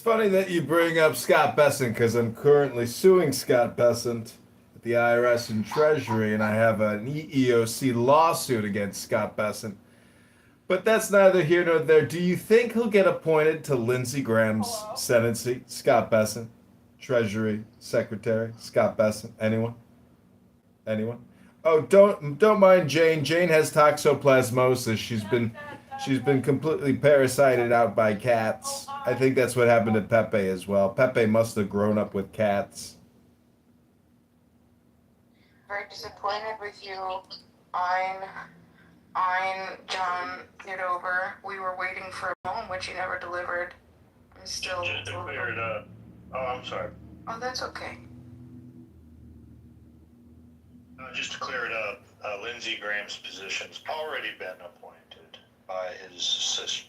funny that you bring up Scott Bessent because I'm currently suing Scott Bessent at the IRS and Treasury, and I have an EEOC lawsuit against Scott Bessent. But that's neither here nor there. Do you think he'll get appointed to Lindsey Graham's Senate seat? Scott Bessent, Treasury Secretary, Scott Bessent. Anyone? Anyone? Oh, don't mind Jane. Jane has toxoplasmosis. She's been completely parasited out by cats. I think that's what happened to Pepe as well. Pepe must have grown up with cats. Very disappointed with you. I'm John Kitover. We were waiting for a home which you never delivered. I'm still. Just to clear it up. Oh, I'm sorry. Oh, that's okay. Just to clear it up, Lindsey Graham's position's already been appointed by his sister.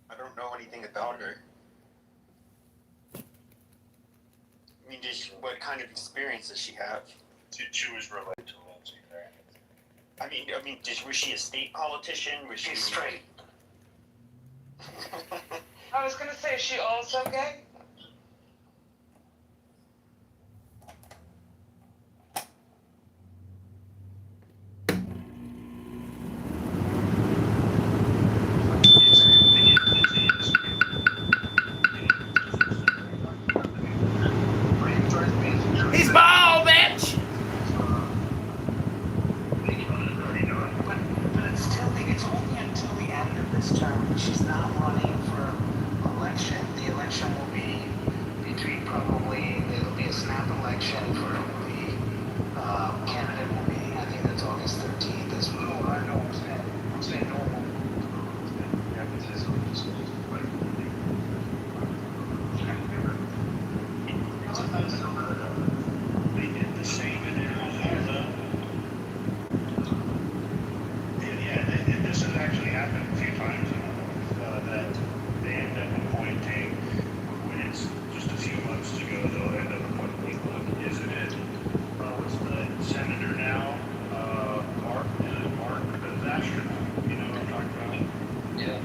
I don't know anything about her. I mean, what kind of experience does she have? She was related to Lindsey Graham. Was she a state politician? Was she straight? I was gonna say, is she also gay? He's bald, bitch! But it's only until the end of this term. She's not running for election. The election will be between there'll be a snap election for the candidate will be, I think that's August 13th. That's what I know. I'm saying normal. They did the same in Arizona. This has actually happened a few times that they end up appointing, when it's just a few months to go, they'll end up appointing, look, isn't it, what's the senator now, Mark Zastrow, you know what I'm talking about? Yeah.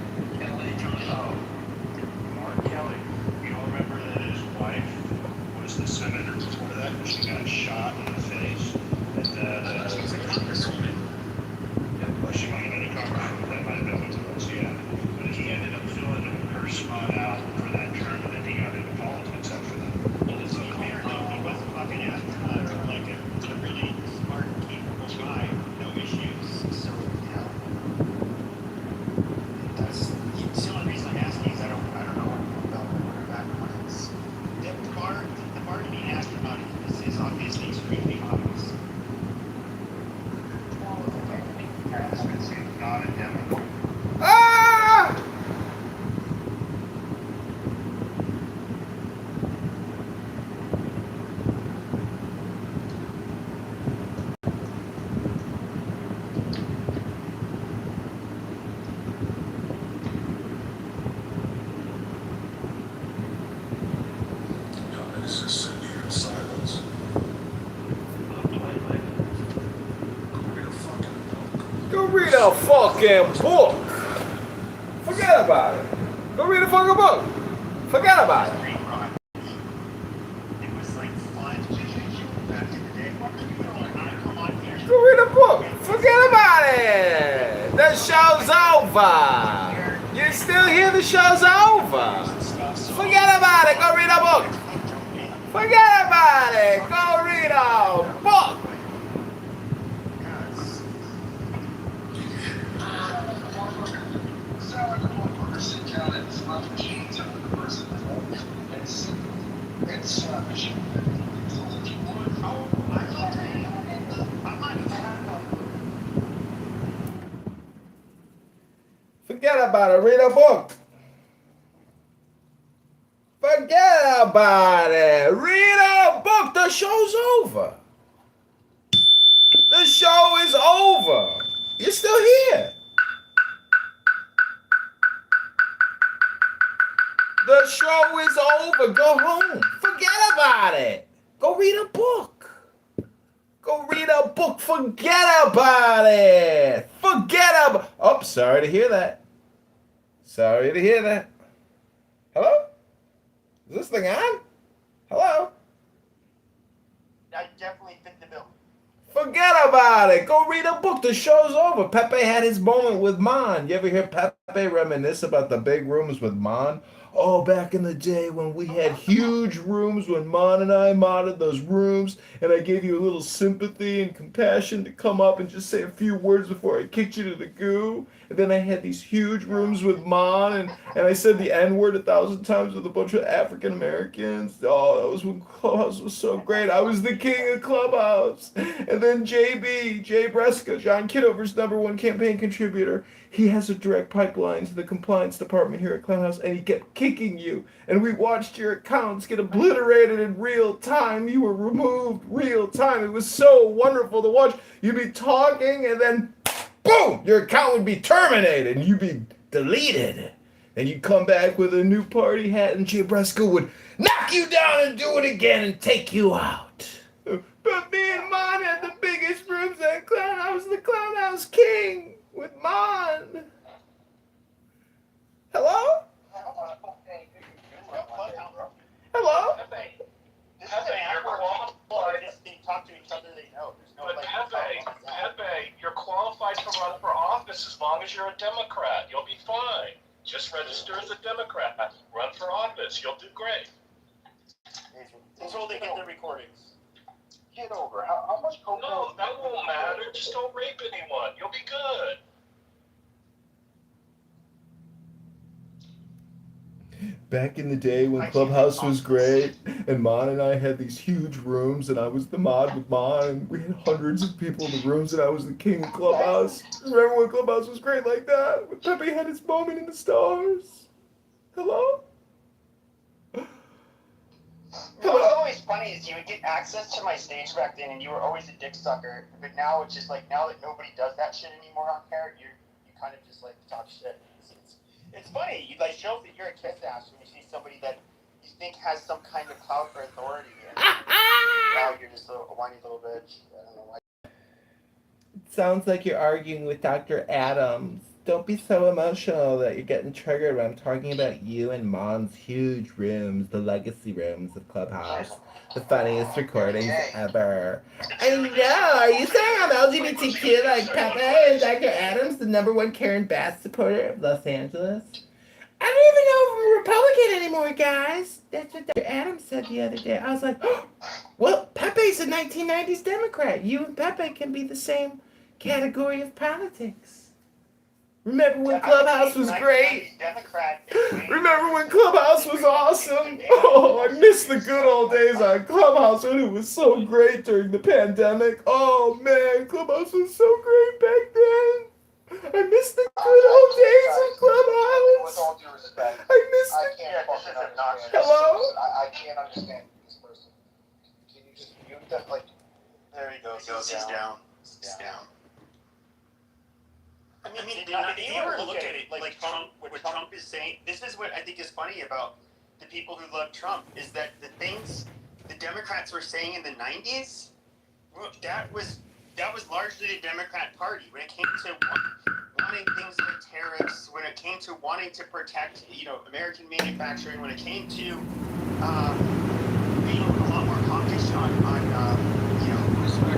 Mark Kelly. You all remember that his wife was the senator before that, and she got shot in the face at that, She's a congresswoman. well, she might have been a congresswoman, that might have been what it was, yeah. But he ended up filling her spot out for that term, and then he got into politics after that. Well, so apparently he was fucking like a really smart, capable guy, no issues. So, that's the only reason I'm asking is I don't know about her background. The bar to be an astronaut is obviously extremely obvious. Not a Democrat. Ah! This is sitting here in silence. Go read a fucking book. Forget about it. Go read a fucking book. Forget about it. It was like fun back in the day. Come on here. Go read a book. Forget about it. The show's over. You still here? The show's over. Forget about it. Go read a book. Forget about it. Go read a book. Forget about it. Read a book. Forget about it. Read a book. The show's over. The show is over. You're still here. The show is over. Go home. Forget about it. Go read a book. Go read a book. Forget about it. Forget about. Oh, sorry to hear that. Sorry to hear that. Hello? Is this thing on? Hello? I definitely fit the bill. Forget about it. Go read a book. The show's over. Pepe had his moment with Mon. You ever hear Pepe reminisce about the big rooms with Mon? Oh, back in the day when we had huge rooms, when Mon and I modded those rooms, and I gave you a little sympathy and compassion to come up and just say a few words before I kicked you to the goo. And then I had these huge rooms with Mon, and I said the N word 1,000 times with a bunch of African Americans. Oh, that was when Clubhouse was so great. I was the king of Clubhouse. And then JB, Jay Breska, John Kitover's #1 campaign contributor, he has a direct pipeline to the compliance department here at Clubhouse, and he kept kicking you. And we watched your accounts get obliterated in real time. You were removed real time. It was so wonderful to watch. You'd be talking, and then boom, your account would be terminated, and you'd be deleted. And you'd come back with a new party hat, and Jay Breska would knock you down and do it again and take you out. But me and Mon had the biggest rooms at Clown House, the Clown House King with Mon. Hello? Hello? They talk to each other, they know. There's no, But like, Pepe, you're qualified to run for office as long as you're a Democrat. You'll be fine. Just register as a Democrat. Run for office. You'll do great. until they get their recordings. Get over. How much cocaine? No, that won't matter. Just don't rape anyone. You'll be good. Back in the day when Clubhouse was great, and Mon and I had these huge rooms, and I was the mod with Mon, and we had hundreds of people in the rooms, and I was the king of Clubhouse. Remember when Clubhouse was great like that? When Pepe had his moment in the stars? Hello? What was always funny is you would get access to my stage back then, and you were always a dick sucker. But now it's just like, now that nobody does that shit anymore on here, you kind of just like talk shit. It's funny. You like shows that you're a kiss ass when you see somebody that you think has some kind of clout or authority, and now you're just a whiny little bitch. I don't know why. It sounds like you're arguing with Dr. Adams. Don't be so emotional that you're getting triggered when I'm talking about you and Mon's huge rooms, the legacy rooms of Clubhouse. The funniest recordings ever. I know, are you saying I'm LGBTQ like Pepe and Dr. Adams, the #1 Karen Bass supporter of Los Angeles? I don't even know if I'm a Republican anymore, guys. That's what Dr. Adams said the other day. I was like, oh, well, Pepe's a 1990s Democrat. You and Pepe can be the same category of politics. Remember when Clubhouse was great? Remember when Clubhouse was awesome? Oh, I miss the good old days on Clubhouse when it was so great during the pandemic. Oh man, Clubhouse was so great back then. I miss the good old days of Clubhouse. With all due respect, I miss I the... can't fucking understand. Hello? I can't understand this person. Can you just mute that? Like, There he goes. He's down. He's down. I mean, did you ever look at it like Trump? What Trump is saying. This is what I think is funny about the people who love Trump is that the things the Democrats were saying in the '90s, that was largely the Democrat Party when it came to wanting things like tariffs, when it came to wanting to protect, American manufacturing, when it came to, being a lot more hawkish on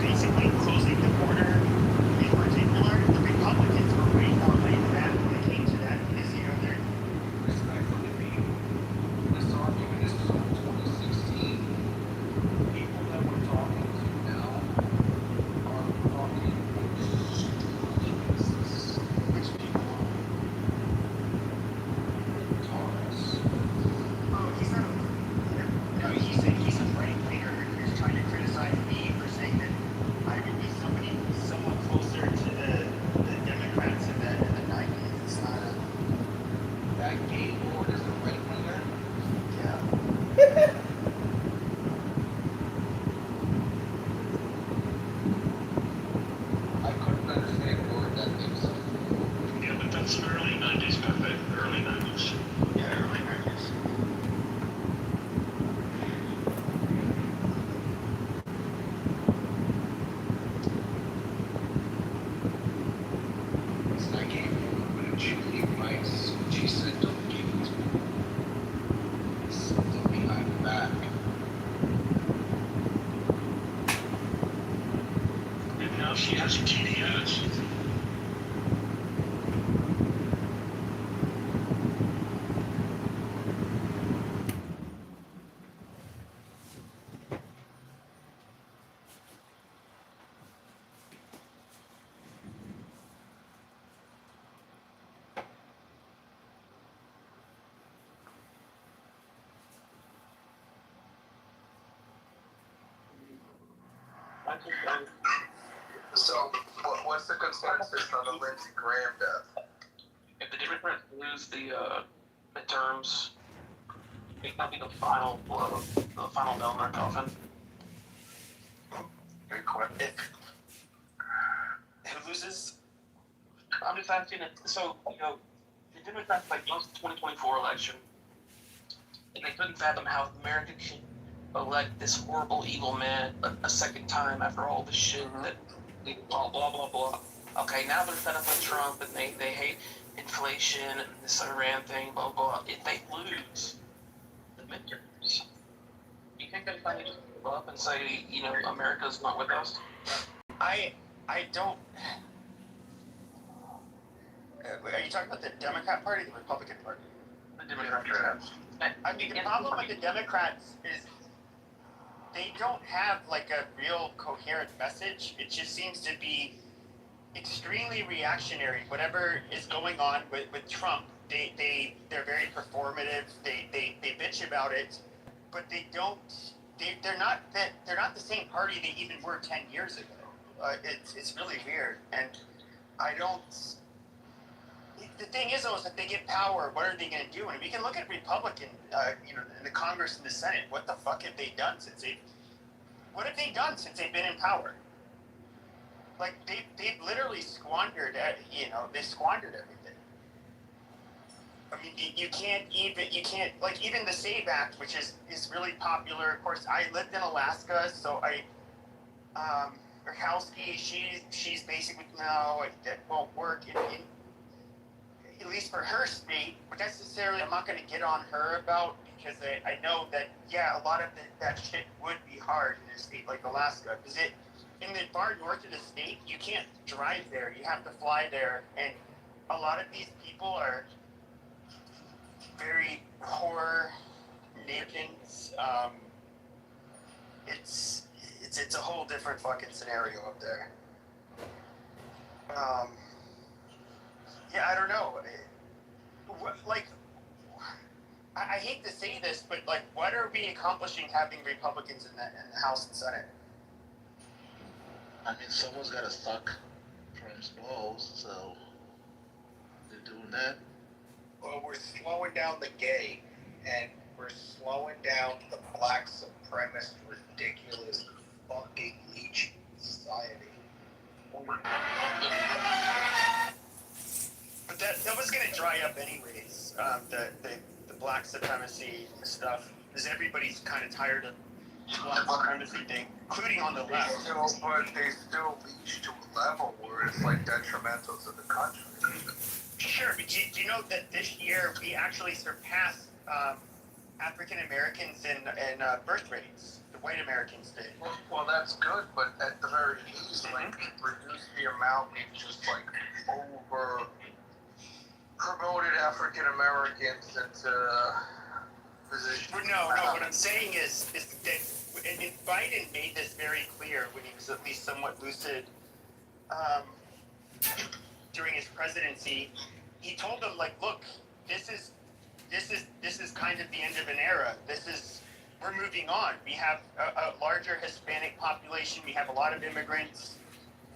basically closing the border. In particular, the Republicans were way more laid back when it came to that because, they're Respectfully, this argument is from 2016. People that we're talking to now are talking which people are Taurus. oh, he's not. now she has a TDS. So, what's the consensus on the Lindsey Graham death? If the Democrats lose the midterms, it might be the final blow, the final nail in their coffin. Good question. Who loses? I'm just asking it. So, the Democrats lost the 2024 election, and they couldn't fathom how Americans should elect this horrible, evil man a second time after all the shit that blah blah blah blah. Okay, now they're fed up with Trump and they hate inflation and this Iran thing, blah blah. If they lose the midterms, you think they finally just give up and say, America's not with us? I don't. Are you talking about the Democrat Party or the Republican Party? The Democrats. I mean, the problem with the Democrats is they don't have a real coherent message. It just seems to be extremely reactionary. Whatever is going on with Trump, they're very performative. They bitch about it, but they don't. They're not the same party they even were 10 years ago. It's really weird, and I don't. The thing is, though, is if they get power, what are they going to do? And we can look at Republican, in the Congress and the Senate. What the fuck have they done since What have they done since they've been in power? They've literally squandered. They squandered everything. I mean, you can't even the SAVE Act, which is really popular. Of course, I lived in Alaska, so Murkowski, she's basically no, that won't work at least for her state, but necessarily I'm not going to get on her about, because I know that, a lot of that shit would be hard in a state like Alaska, because in the far north of the state, you can't drive there, you have to fly there, and a lot of these people are very poor nations. It's a whole different fucking scenario up there. I don't know. I hate to say this, but what are we accomplishing having Republicans in the House and Senate? I mean, someone's got to suck Trump's balls, so they're doing that. Well, we're slowing down the gay, and we're slowing down the black supremacist, ridiculous, fucking leech society. But that was going to dry up anyways. The black supremacy stuff, because everybody's kind of tired of black supremacy thing, including on the left. But they still reach to a level where it's detrimental to the country. Sure, but do you know that this year we actually surpassed African Americans in birth rates? The white Americans did. Well, that's good, but at the very least, reduce the amount of just over promoted African Americans into positions. No. What I'm saying is that and Biden made this very clear when he was at least somewhat lucid during his presidency. He told them, look, this is kind of the end of an era. We're moving on. We have a larger Hispanic population. We have a lot of immigrants.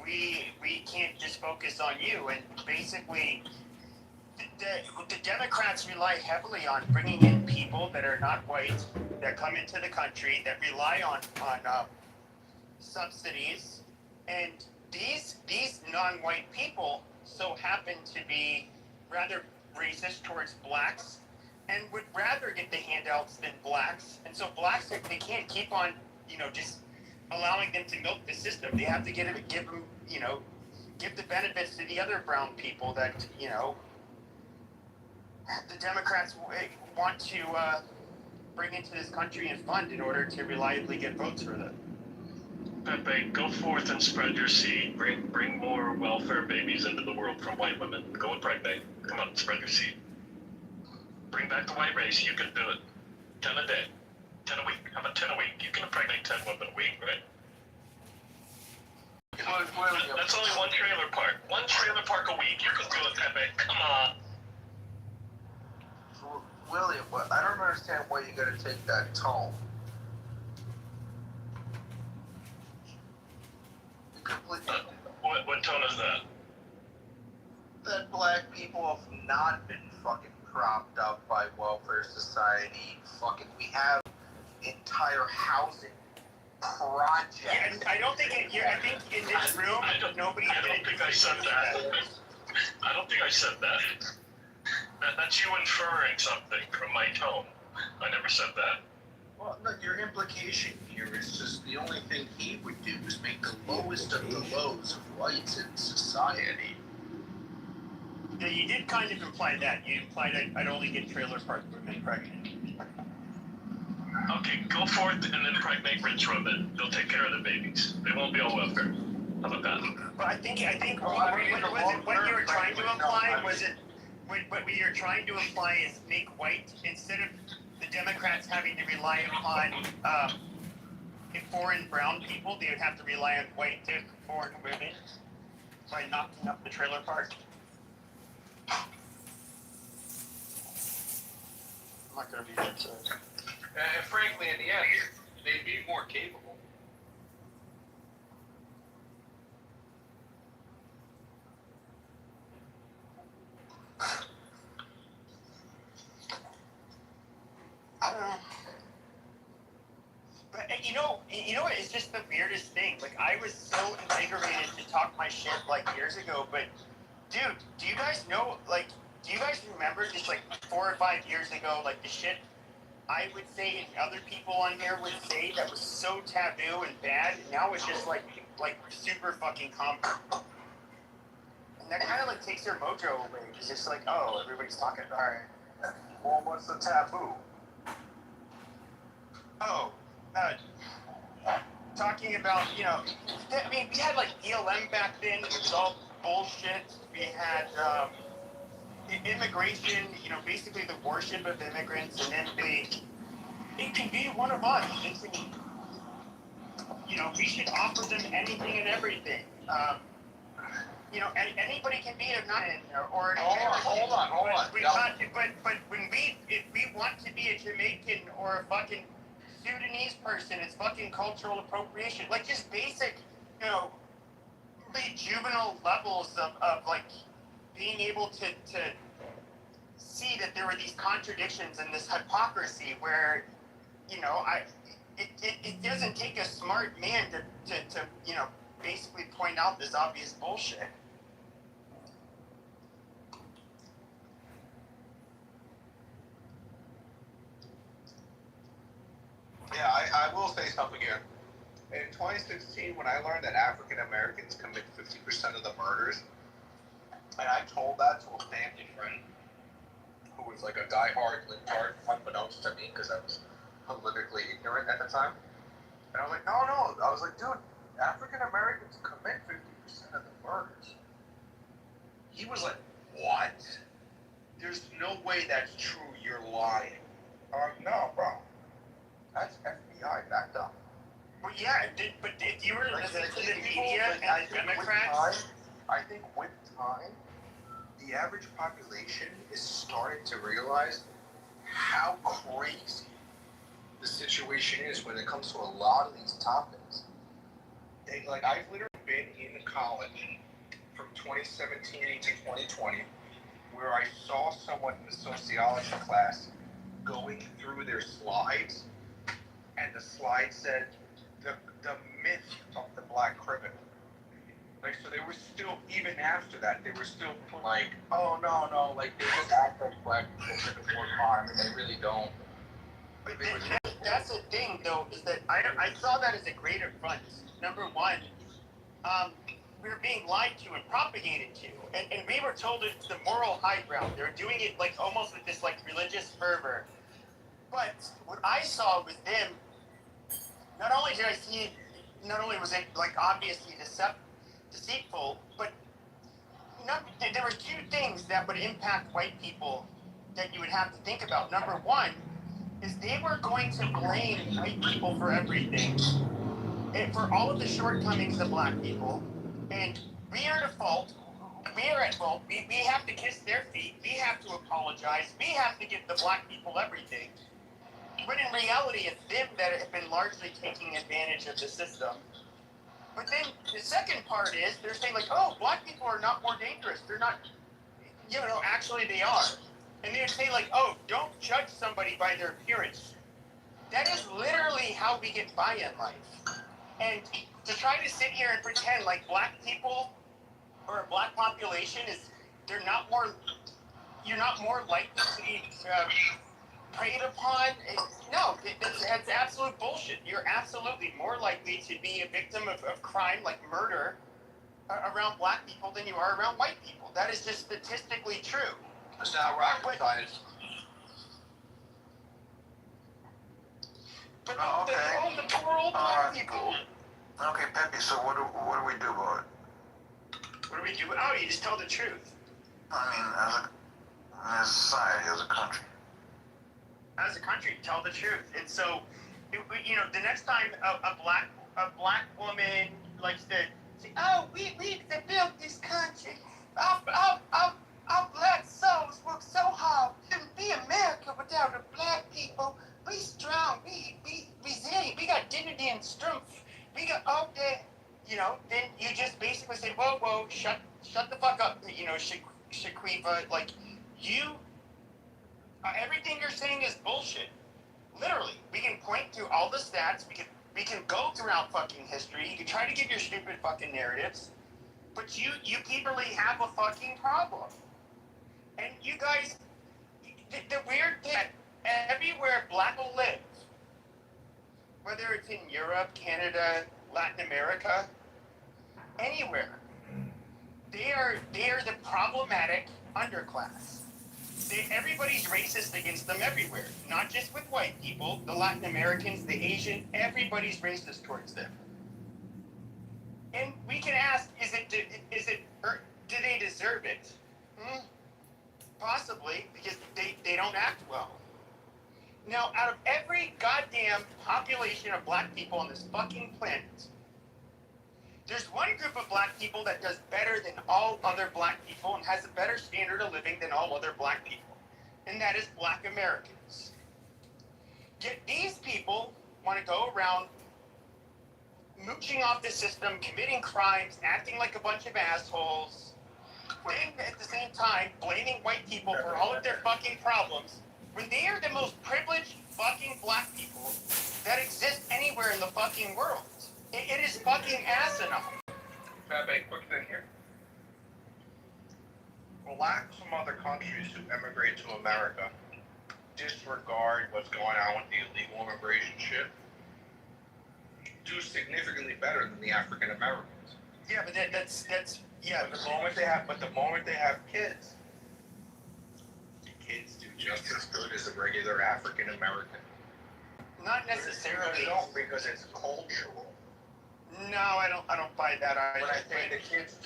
We can't just focus on you. And basically, the Democrats rely heavily on bringing in people that are not white, that come into the country, that rely on subsidies, and these non-white people so happen to be rather racist towards blacks and would rather get the handouts than blacks. And so blacks, they can't keep on, just allowing them to milk the system. They have to give them, give the benefits to the other brown people that, the Democrats want to bring into this country and fund in order to reliably get votes for them. Pepe, go forth and spread your seed. Bring more welfare babies into the world from white women. Go impregnate. Come on, spread your seed. Bring back the white race. You can do it. 10 a day. 10 a week. How about 10 a week? You can impregnate 10 women a week, right? That's only one trailer park. One trailer park a week. You can do it, Pepe. Come on. William, but I don't understand why you gotta take that tone. You completely. What tone is that? That black people have not been fucking propped up by welfare society. Fucking, we have entire housing projects. Yeah, I don't think I think in this room, nobody's I don't think I said that. I don't think I said that. That's you inferring something from my tone. I never said that. Well, no, your implication here is just the only thing he would do is make the lowest of the lows of whites in society. Yeah, you did kind of imply that. You implied I'd only get trailer park women pregnant. Okay, go forth and impregnate rich women. They'll take care of the babies. They won't be on welfare. How about that? But I think what you were trying to imply was it. What you're trying to imply is make white, instead of the Democrats having to rely upon foreign brown people, they would have to rely on white foreign women by knocking up the trailer park. I'm not going to be that serious. And frankly, in the end, they'd be more capable. I don't know. But you know what? It's just the weirdest thing. Like, I was so invigorated to talk my shit like years ago, but dude, do you guys know? Like, do you guys remember just like 4 or 5 years ago, like the shit I would say and other people on here would say that was so taboo and bad? And now it's just like super fucking common. And that kind of like takes their mojo away. It's just like, oh, everybody's talking about it. Well, what's the taboo? Oh, talking about, I mean, we had like BLM back then. It was all bullshit. We had immigration, basically the worship of immigrants, and then it can be one of us. We should offer them anything and everything. Anybody can be a nut or an American. Hold on. But if we want to be a Jamaican or a fucking Sudanese person, it's fucking cultural appropriation. Like, just basic, really juvenile levels of like being able to see that there were these contradictions and this hypocrisy where, it doesn't take a smart man to basically point out this obvious bullshit. Yeah, I will say something here. In 2016, when I learned that African Americans commit 50% of the murders, and I told that to a family friend who was like a diehard libtard, unbeknownst to me because I was politically ignorant at the time. And I was like, no. I was like, dude, African Americans commit 50% of the murders. He was like, what? There's no way that's true. You're lying. I'm like, no, bro. That's FBI backed up. Well, yeah, but if you were listening to the media and the Democrats... I think with time, the average population is starting to realize how crazy the situation is when it comes to a lot of these topics. I've literally been in college from 2017 to 2020 where I saw someone in the sociology class going through their slides, and the slide said the myth of the black criminal. So they were still, even after that, they were still like, oh no, like they just act like black people commit more crime, and they really don't. But that's the thing, though, is that I saw that as a great affront. Number one, we were being lied to and propagated to, and we were told it's the moral high ground. They were doing it like almost with this like religious fervor. But what I saw with them, not only did I see not only was it like obviously deceitful, but there were two things that would impact white people that you would have to think about. Number one is they were going to blame white people for everything, and for all of the shortcomings of black people, and we are at fault. We are at fault. We have to kiss their feet. We have to apologize. We have to give the black people everything. When in reality, it's them that have been largely taking advantage of the system. But then the second part is they're saying like, oh, black people are not more dangerous. They're not, actually they are. And they would say like, oh, don't judge somebody by their appearance. That is literally how we get by in life. And to try to sit here and pretend like black people or a black population you're not more likely to be preyed upon. No, it's absolute bullshit. You're absolutely more likely to be a victim of crime like murder around black people than you are around white people. That is just statistically true. It's not rocket science. But Oh, okay. the poor old black people. Okay, Pepe, so what do we do about it? What do we do? Oh, you just tell the truth. I mean, as a society, as a country. As a country, tell the truth. And so, the next time a black woman likes to say, "Oh, we built this country. Our black souls work so hard. Couldn't be America without the black people. We strong. We resilient. We got dignity and strength. We got all that." Then you just basically say, "Whoa, shut the fuck up." Shaquiva, like you. Everything you're saying is bullshit. Literally, we can point to all the stats. We can go throughout fucking history. You can try to give your stupid fucking narratives, but you people have a fucking problem. And you guys, the weird thing, everywhere black people live, whether it's in Europe, Canada, Latin America, anywhere, they are the problematic underclass. Everybody's racist against them everywhere, not just with white people, the Latin Americans, the Asian, everybody's racist towards them. And we can ask, or do they deserve it? Possibly, because they don't act well. Now, out of every goddamn population of black people on this fucking planet, there's one group of black people that does better than all other black people and has a better standard of living than all other black people, and that is black Americans. Yet these people want to go around mooching off the system, committing crimes, acting like a bunch of assholes, then at the same time blaming white people for all of their fucking problems, when they are the most privileged fucking black people that exist anywhere in the fucking world. It is fucking asinine. Pepe, quick thing here. Blacks from other countries who immigrate to America disregard what's going on with the illegal immigration shit. Do significantly better than the African Americans. Yeah, but that's yeah. But the moment they have kids, the kids do just as good as a regular African American. Not necessarily. They don't, because it's cultural. No, I don't buy that either. When I say the kids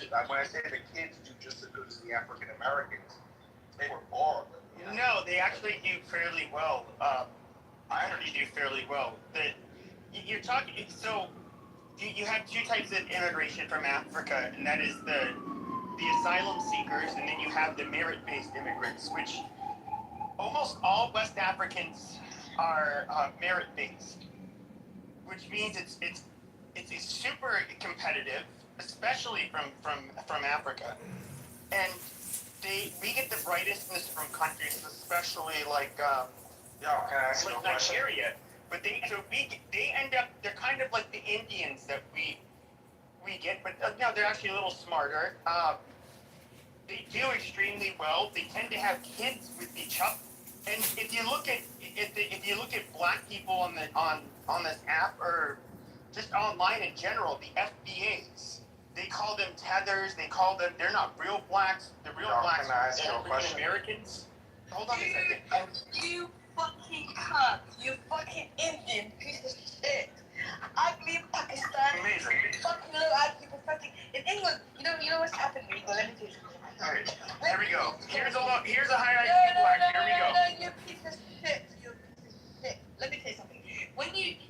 do just as good as the African Americans, they were born. No, they actually do fairly well. I already do fairly well. You're talking. So you have two types of immigration from Africa, and that is the asylum seekers, and then you have the merit-based immigrants, which almost all West Africans are merit-based, which means it's super competitive, especially from Africa, and we get the brightest from countries, especially like Nigeria. But they end up, they're kind of like the Indians that we get, but no, they're actually a little smarter. They do extremely well. They tend to have kids with each other. And if you look at black people on this app, or just online in general, the FBAs, they call them tethers. They're not real blacks. The real blacks are African Americans. Hold on a second. You fucking cunt. You fucking Indian piece of shit. I leave Pakistan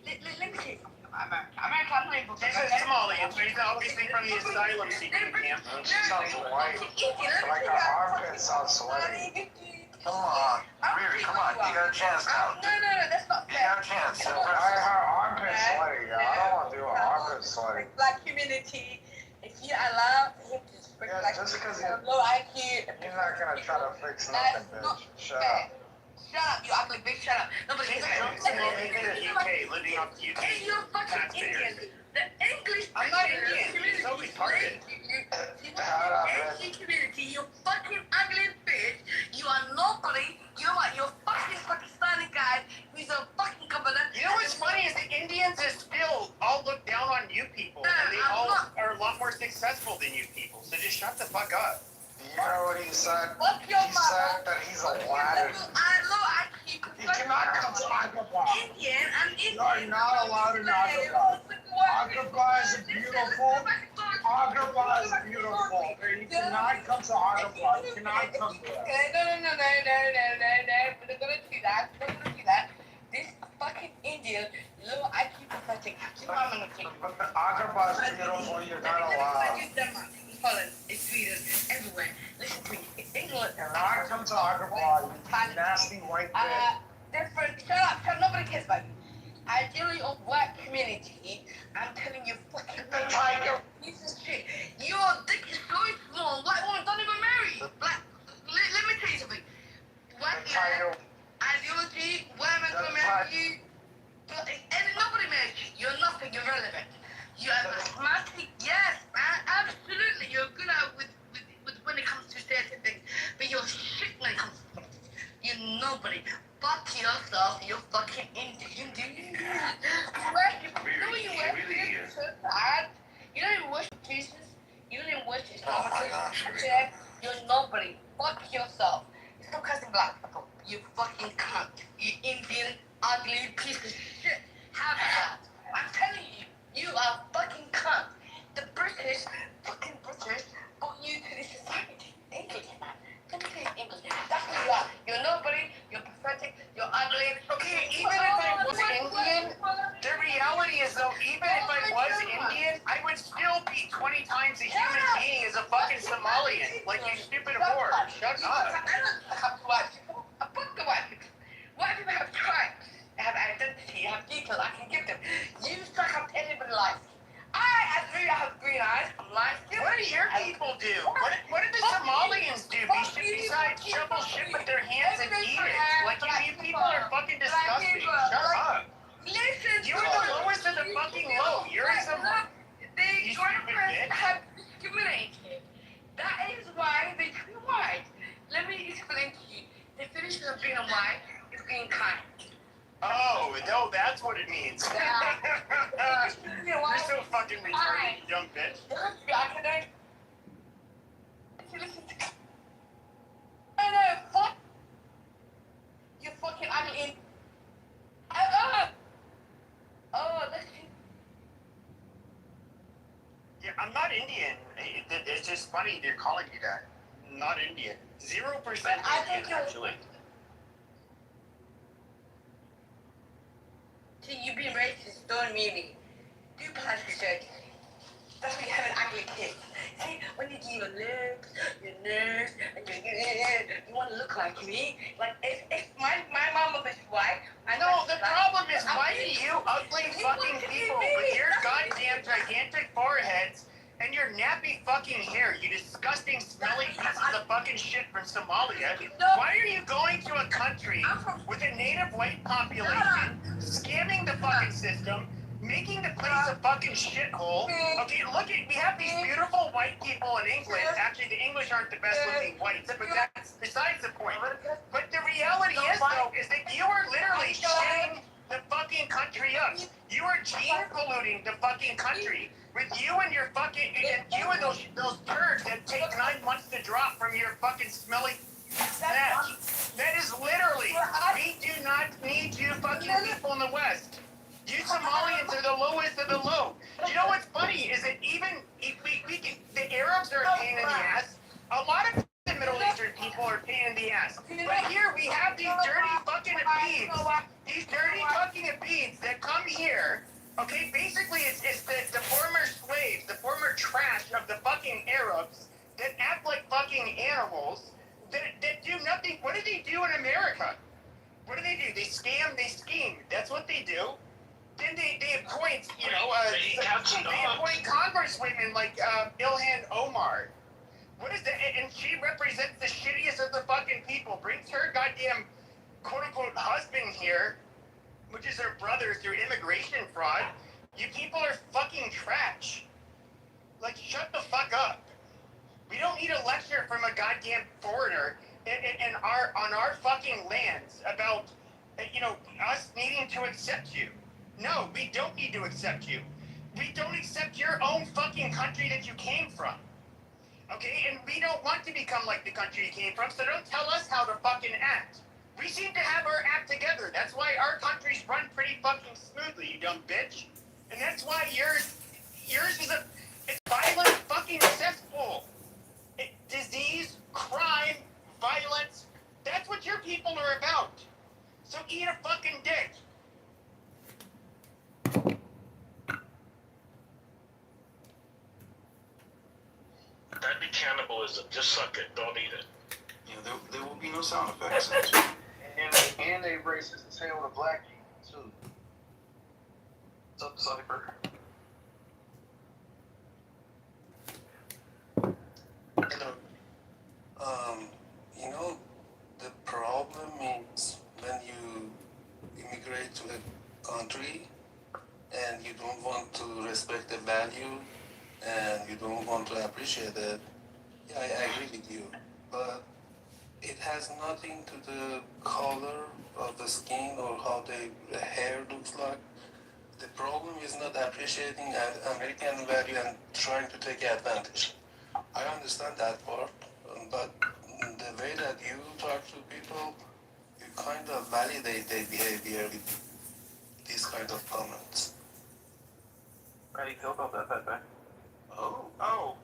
let me say something about America. America, I'm not even She's a Somalian, so he's obviously from the asylum seeking camp. She sounds white. Like her armpit sounds sweaty. Come on, Riri, come on. You got a chance now. No, that's not You fair. got a chance. Her armpit sweaty. I don't want to do her armpit sweaty. Black community, if you allow him to speak Yeah, like just because low IQ, you're not gonna try to fix nothing, bitch. Shut up. Shut up, you ugly bitch, shut up. Nobody She's cares. from Somalian in the UK, living off UK Hey, you're fucking taxpayers. Indian. The English I'm not Indian. You're so retarded. Shut up, bitch. Asian community, you fucking ugly bitch. You are nobody. You know what? You're fucking Pakistani guy who's a fucking governor. You know what's funny is the Indians is still all look down on you people, and they all are a lot more successful than you people. So just shut the fuck up. You know what he said? Fuck your He said mother. that he's a Latin. He cannot come to Agrabah. Indian, I'm Indian. You are not allowed in Agrabah. Agrabah is beautiful. Agrabah is beautiful. You cannot come to Agrabah. You cannot come to it. No. We're not gonna do that. We're not gonna do that. This fucking Indian, little IQ pathetic. You know what I'm gonna take? But the Agrabah is beautiful. You're not allowed. It's Denmark, it's Holland, it's Sweden, everywhere. Listen to me. It's England. You cannot come to Agrabah. You nasty white bitch. Different. Shut up. Nobody cares about you. Ideally of black community, I'm telling you, fucking The tiger. piece of shit. Your dick is so small. White women don't even marry. Black. Let me tell you something. White The tiger. ideology, women gonna marry you. And nobody marries you. You're nothing. You're relevant. You are mathematically, yes, man, absolutely. You're good at with when it comes to certain things, but you're shit when it comes to politics. You're nobody. Fuck yourself. You're fucking Indian, dude. You worship. You know you worship so bad. You don't even worship Jesus. You don't even worship Islam. You're nobody. Fuck yourself. Stop cussing black people. You fucking cunt. You Indian, ugly piece of shit. Have that. I'm telling you, you are fucking cunt. The British, fucking British, brought you to this society. English, man. Let me tell you English. That's who you are. You're nobody. You're pathetic. You're ugly. Okay, even if I was Indian, the reality is though, even if I was Indian, I would still be 20 times a human being as a fucking Somalian. Like you stupid whore. Shut up. I don't have white people. I fuck the white people. White people have tribes. They have identity. They have details. I can give them. You suck up anybody life. I have green eyes. I'm light. What do your people do? What do the Somalians do? Besides shovel shit with their hands and eat it. Like you people are fucking disgusting. Shut up. Listen, You are the lowest of the fucking low. You're some. The You stupid bitch. have discriminated. That is why they treat you white. Let me explain to you. The definition of being white is being kind. Oh, no, that's what it means. You're so fucking retarded, young bitch. No, fuck. You fucking ugly. Listen. Yeah, I'm not Indian. It's just funny they're calling you that. I'm not Indian. 0% I think Indian, you're- actually. See, you being racist don't mean me. Do plastic surgery. That's why you have an ugly kid. See, when you do your lips, your nose, and you want to look like me. Like, if my mama was white, No, the problem is why do you ugly fucking people with your goddamn gigantic foreheads and your nappy fucking hair, you disgusting smelly pieces of fucking shit from Somalia, why are you going to a country with a native white population, scamming the fucking system, making the place a fucking shithole? Okay, look at, we have these beautiful white people in England. Actually, the English aren't the best looking whites, but that's besides the point. But the reality is, though, is that you are literally shitting the fucking country up. You are gene polluting the fucking country with you and your fucking, and you and those turds that take 9 months to drop from your fucking smelly snatch. That is literally, we do not need you fucking people in the West. You Somalians are the lowest of the low. You know what's funny is that even if we can, the Arabs are a pain in the ass. A lot of the Middle Eastern people are a pain in the ass. But here we have these dirty fucking Habibs, These dirty fucking beads that come here, okay, basically it's the former slaves, the former trash of the fucking Arabs that act like fucking animals, that do nothing. What do they do in America? What do? They scam, they scheme. That's what they do. Then they appoint, they appoint congresswomen like Ilhan Omar. What is that? And she represents the shittiest of the fucking people. Brings her goddamn quote-unquote husband here, which is her brother, through immigration fraud. You people are fucking trash. Like, shut the fuck up. We don't need a lecture from a goddamn foreigner on our fucking lands about, us needing to accept you. No, we don't need to accept you. We don't accept your own fucking country that you came from. Okay, and we don't want to become like the country you came from, so don't tell us how to fucking act. We seem to have our act together. That's why our countries run pretty fucking smoothly, you dumb bitch. And that's why yours is it's violent fucking cesspool. Disease, crime, violence. That's what your people are about. So eat a fucking dick. That'd be cannibalism. Just suck it. Don't eat it. Yeah, there will be no sound effects. And they racist as hell to black people too. What's up, Cypher? Hello. The problem is when you immigrate to a country and you don't want to respect the value and you don't want to appreciate it. Yeah, I agree with you. But it has nothing to the color of the skin or how the hair looks like. The problem is not appreciating American value and trying to take advantage. I understand that part, but the way that you talk to people, you kind of validate their behavior with these kind of comments. How do you feel about that, Pepe?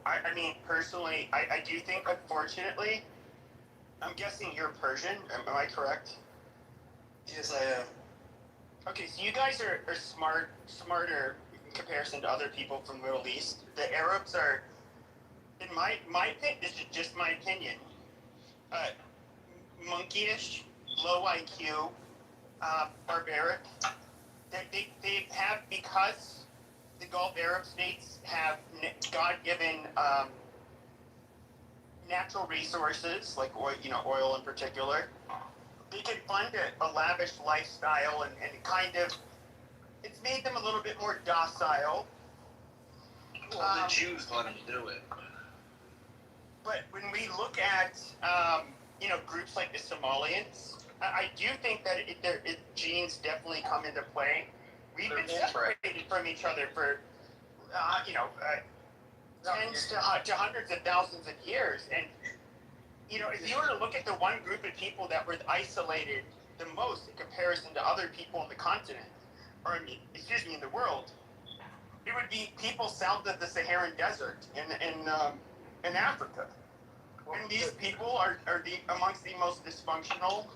I mean, personally, I do think, unfortunately, I'm guessing you're Persian, am I correct? Yes, I am. Okay, so you guys are smarter in comparison to other people from the Middle East. The Arabs are, in my opinion, this is just my opinion, monkeyish, low IQ, barbaric. They have, because the Gulf Arab states have God-given natural resources, like oil in particular. They can fund a lavish lifestyle and kind of, it's made them a little bit more docile. Well, the Jews let them do it. But when we look at, groups like the Somalians, I do think that genes definitely come into play. We've been separated from each other for, tens to hundreds of thousands of years. And, if you were to look at the one group of people that were isolated the most in comparison to other people in the continent, in the world, it would be people south of the Saharan Desert in Africa. And these people are amongst the most dysfunctional.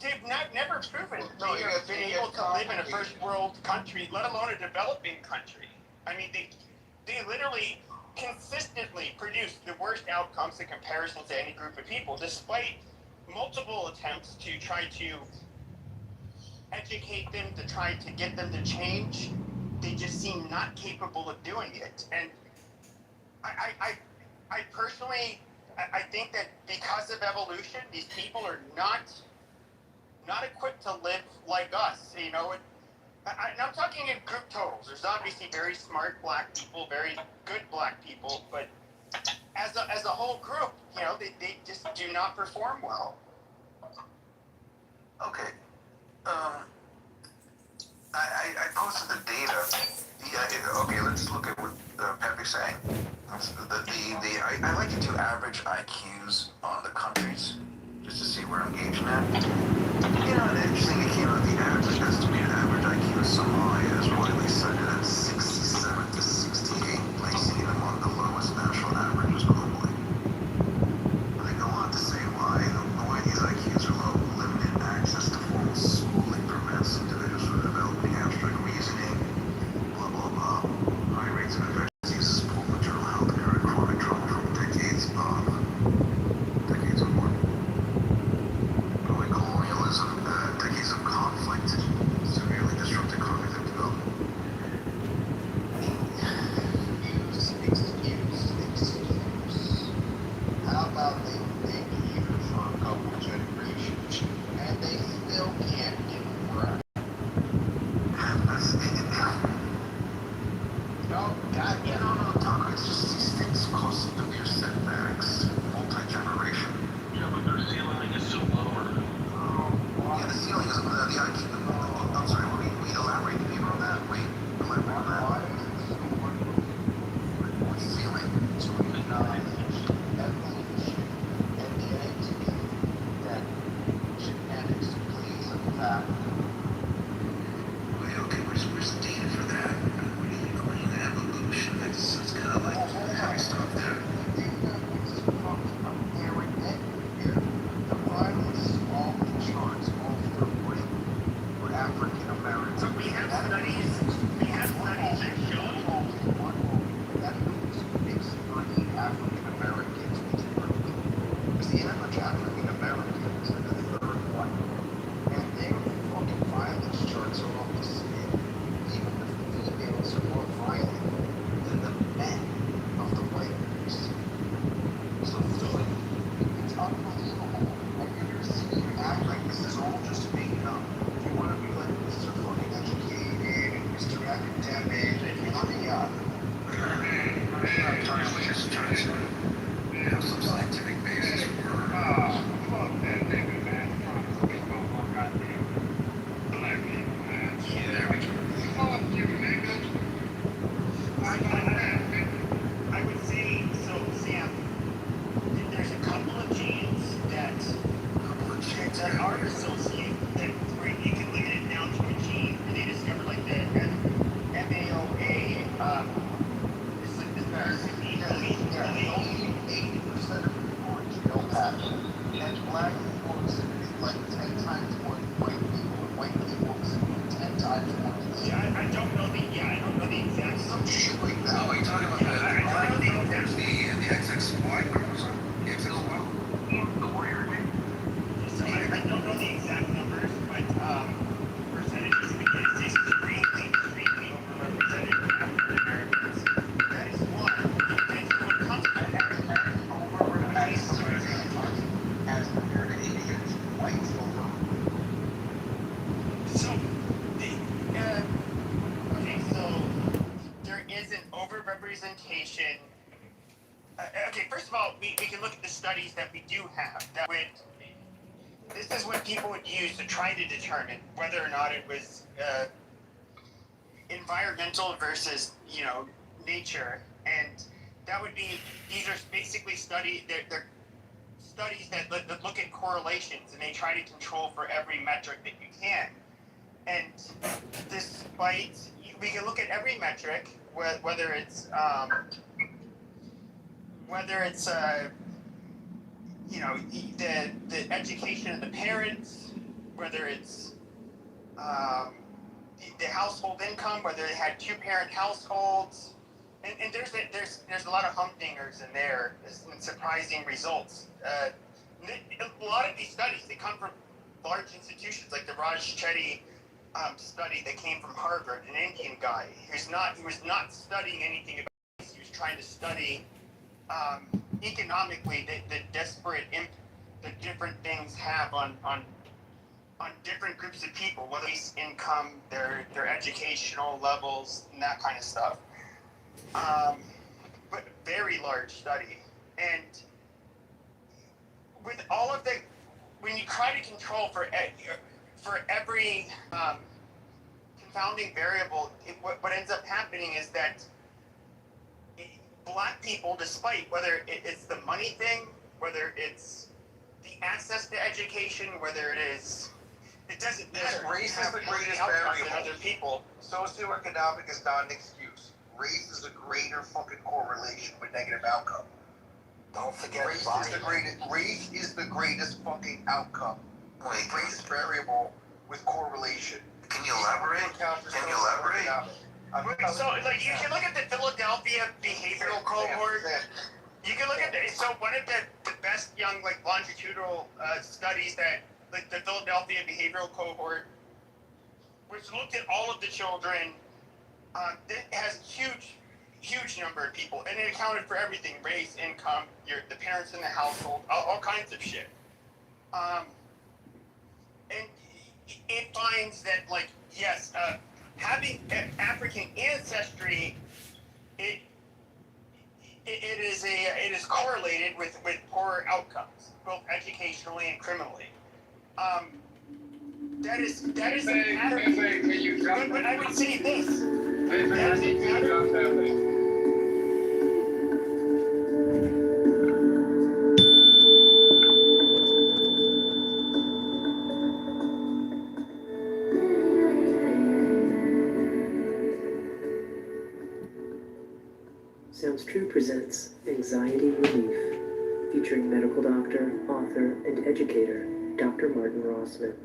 They've never proven they have been able to live in a first world country, let alone a developing country. I mean, they literally consistently produce the worst outcomes in comparison to any group of people, despite multiple attempts to try to educate them, to try to get them to change. They just seem not capable of doing it. And I personally, I think that because of evolution, these people are not equipped to live like us, and I'm talking in group totals. There's obviously very smart black people, very good black people, but as a whole group, they just do not perform well. Okay. I posted the data. Okay, let's look at what Pepe's saying. I like to do average IQs on the countries, just to see where I'm gauging at. And interesting, it came out the average, estimated average IQ of Somalia is widely cited at 67 to 68, placing it among the lowest national averages globally. They go on to say why these IQs are low: limited access to formal school they have studies that show that makes money African Americans because the average African American is in the third one, and their fucking violence charts are off the scale. Even the females are more violent than the men of the white race. So like, it's unbelievable. And you're gonna see me act like this is all just made up. You wanna be like Mr. fucking educated and Mr. Academic and yeah. I'm just trying to have some scientific basis for Fuck that nigga, man. I'm trying to focus on my goddamn black people, man. yeah, there we go. Fuck you, nigga. I would say, so Sam, there's a couple of genes that are associated that where you can limit it down to a gene, and they discovered like the MAOA. It's like this Only 80% of people are jail pattern, and black people exhibit like 10 times more than white people, and white people exhibit 10 times more than I don't know the exact. some shit like that. Oh, you're talking about the XXY chromosome? The XXY? The warrior thing? So I don't know the exact numbers, but percentages because it's extremely overrepresented in African Americans. That is one. And what comes from that as compared to Asians, whites over. so okay, so there is an overrepresentation. Okay, first of all, we can look at the studies that we do have that would. This is what people would use to try to determine whether or not it was environmental versus, nature, and that would be. These are basically they're studies that look at correlations, and they try to control for every metric that you can. And despite we can look at every metric, whether it's the education of the parents, whether it's the household income, whether they had 2-parent households, and there's a lot of humdingers in there and surprising results. A lot of these studies, they come from large institutions like the Raj Chetty study that came from Harvard, an Indian guy he was not studying anything about this. He was trying to study economically the disparate that different things have on different groups of people, whether it's income, their educational levels, and that kind of stuff. But very large study, and with all of when you try to control for every confounding variable, what ends up happening is that black people, despite whether it's the money thing, whether it's the access to education, whether it doesn't matter. Race is the greatest variable. Other people. Socioeconomic is not an excuse. Race is a greater fucking correlation with negative outcome. Don't forget Race is the greatest fucking outcome. Wait, Greatest variable with correlation. Can you elaborate? So, you can look at the Philadelphia behavioral cohort. You can look at so one of the best young longitudinal studies that the Philadelphia behavioral cohort, which looked at all of the children, it has huge number of people, and it accounted for everything: race, income, the parents in the household, all kinds of shit. And it finds that yes, having African ancestry, it is correlated with poorer outcomes, both educationally and criminally. That is a pattern. But I would say this. That is a pattern. Sounds True presents Anxiety Relief, featuring medical doctor, author, and educator, Dr. Martin Rossman.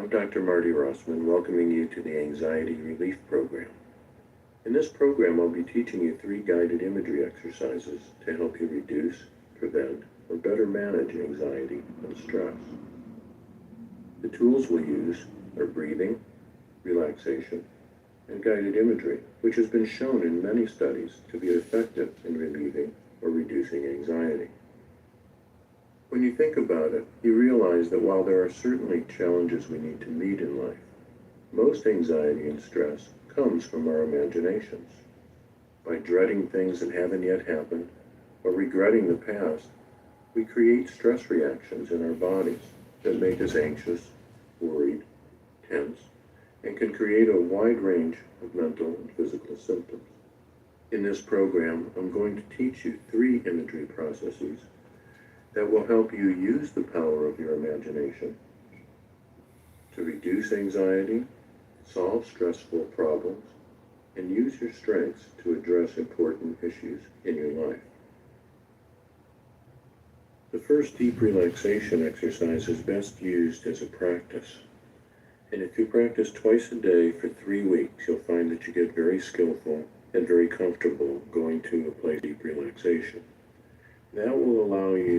I'm Dr. Marty Rossman, welcoming you to the Anxiety Relief Program. In this program, I'll be teaching you 3 guided imagery exercises to help you reduce, prevent, or better manage anxiety and stress. The tools we'll use are breathing, relaxation, and guided imagery, which has been shown in many studies to be effective in relieving or reducing anxiety. When you think about it, you realize that while there are certainly challenges we need to meet in life, most anxiety and stress comes from our imaginations. By dreading things that haven't yet happened or regretting the past, we create stress reactions in our bodies that make us anxious, worried, tense, and can create a wide range of mental and physical symptoms. In this program, I'm going to teach you 3 imagery processes that will help you use the power of your imagination to reduce anxiety, solve stressful problems, and use your strengths to address important issues in your life. The first deep relaxation exercise is best used as a practice. And if you practice twice a day for 3 weeks, you'll find that you get very skillful and very comfortable going to a place of deep relaxation. That will allow you